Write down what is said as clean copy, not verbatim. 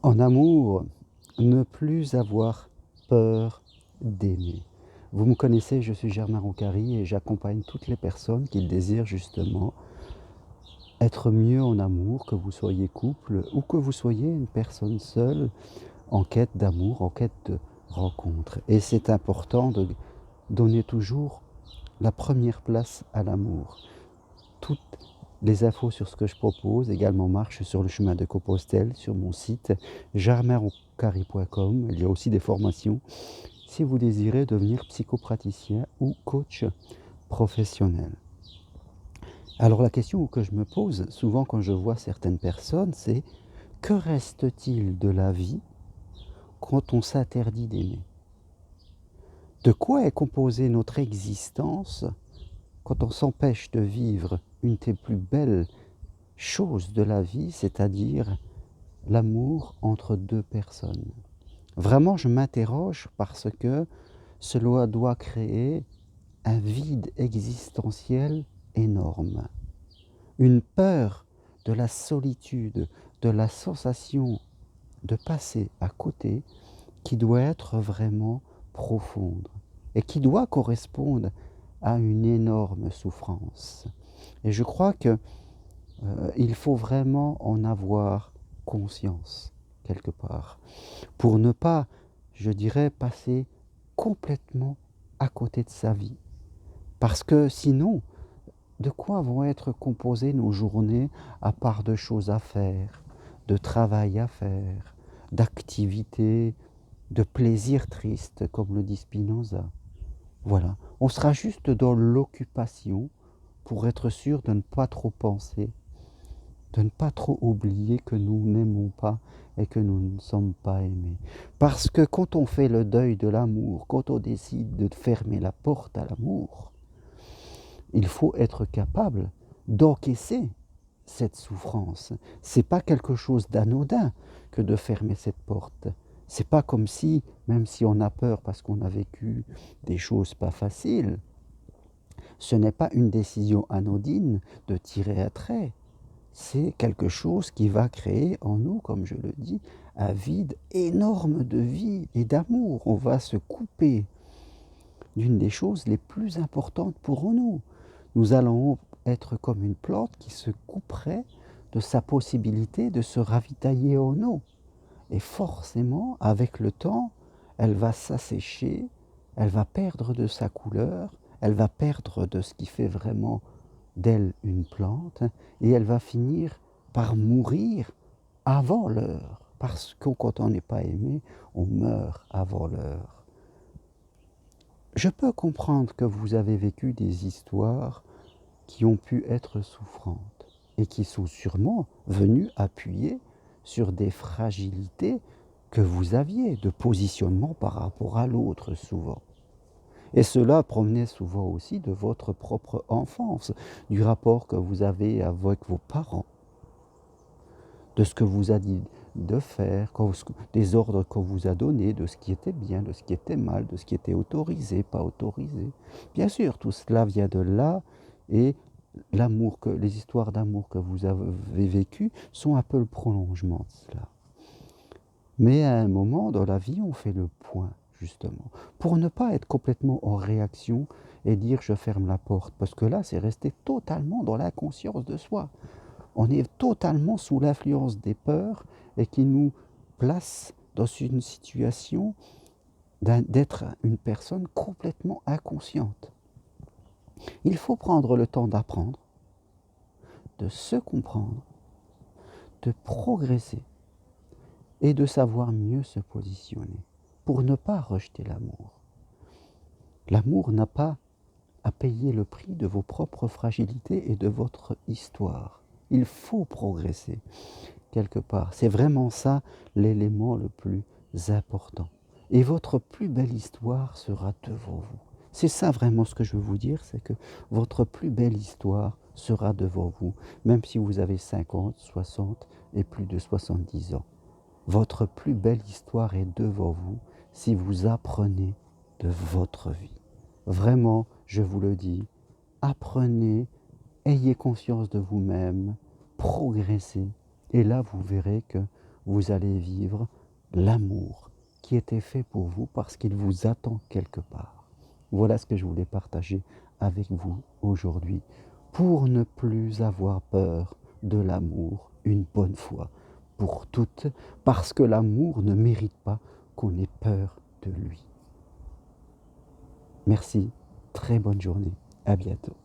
En amour, ne plus avoir peur d'aimer. Vous me connaissez, je suis Germain Roncary et j'accompagne toutes les personnes qui désirent justement être mieux en amour, que vous soyez couple ou que vous soyez une personne seule en quête d'amour, en quête de rencontre. Et c'est important de donner toujours la première place à l'amour. Toutes les infos sur ce que je propose également marchent sur le chemin de Compostelle, sur mon site germainroncary.com. Il y a aussi des formations si vous désirez devenir psychopraticien ou coach professionnel. Alors la question que je me pose souvent quand je vois certaines personnes, c'est que reste-t-il de la vie quand on s'interdit d'aimer? De quoi est composée notre existence quand on s'empêche de vivre une des plus belles choses de la vie, c'est-à-dire l'amour entre deux personnes? Vraiment, je m'interroge parce que cela doit créer un vide existentiel énorme. Une peur de la solitude, de la sensation de passer à côté qui doit être vraiment profonde et qui doit correspondre à une énorme souffrance. Et je crois que il faut vraiment en avoir conscience quelque part pour ne pas, je dirais, passer complètement à côté de sa vie. Parce que sinon, de quoi vont être composées nos journées à part de choses à faire, de travail à faire, d'activités, de plaisirs tristes, comme le dit Spinoza. Voilà, on sera juste dans l'occupation pour être sûr de ne pas trop penser, de ne pas trop oublier que nous n'aimons pas et que nous ne sommes pas aimés. Parce que quand on fait le deuil de l'amour, quand on décide de fermer la porte à l'amour, il faut être capable d'encaisser cette souffrance. C'est pas quelque chose d'anodin que de fermer cette porte. C'est pas comme si, même si on a peur parce qu'on a vécu des choses pas faciles, ce n'est pas une décision anodine de tirer un trait. C'est quelque chose qui va créer en nous, comme je le dis, un vide énorme de vie et d'amour. On va se couper d'une des choses les plus importantes pour nous. Nous allons être comme une plante qui se couperait de sa possibilité de se ravitailler en eau. Et forcément, avec le temps, elle va s'assécher, elle va perdre de sa couleur, elle va perdre de ce qui fait vraiment d'elle une plante, et elle va finir par mourir avant l'heure. Parce que quand on n'est pas aimé, on meurt avant l'heure. Je peux comprendre que vous avez vécu des histoires qui ont pu être souffrantes et qui sont sûrement venues appuyer sur des fragilités que vous aviez de positionnement par rapport à l'autre souvent. Et cela provenait souvent aussi de votre propre enfance, du rapport que vous avez avec vos parents, de ce que vous a dit de faire, des ordres qu'on vous a donnés, de ce qui était bien, de ce qui était mal, de ce qui était autorisé, pas autorisé. Bien sûr, tout cela vient de là, et les histoires d'amour que vous avez vécues sont un peu le prolongement de cela. Mais à un moment dans la vie, on fait le point, justement, pour ne pas être complètement en réaction et dire je ferme la porte, parce que là, c'est rester totalement dans l'inconscience de soi. On est totalement sous l'influence des peurs et qui nous place dans une situation d'être une personne complètement inconsciente. Il faut prendre le temps d'apprendre, de se comprendre, de progresser et de savoir mieux se positionner pour ne pas rejeter l'amour. L'amour n'a pas à payer le prix de vos propres fragilités et de votre histoire. Il faut progresser quelque part. C'est vraiment ça l'élément le plus important. Et votre plus belle histoire sera devant vous. C'est ça vraiment ce que je veux vous dire, c'est que votre plus belle histoire sera devant vous, même si vous avez 50, 60 et plus de 70 ans. Votre plus belle histoire est devant vous si vous apprenez de votre vie. Vraiment, je vous le dis, apprenez, ayez conscience de vous-même, progressez, et là vous verrez que vous allez vivre l'amour qui était fait pour vous parce qu'il vous attend quelque part. Voilà ce que je voulais partager avec vous aujourd'hui pour ne plus avoir peur de l'amour une bonne fois pour toutes, parce que l'amour ne mérite pas qu'on ait peur de lui. Merci, très bonne journée, à bientôt.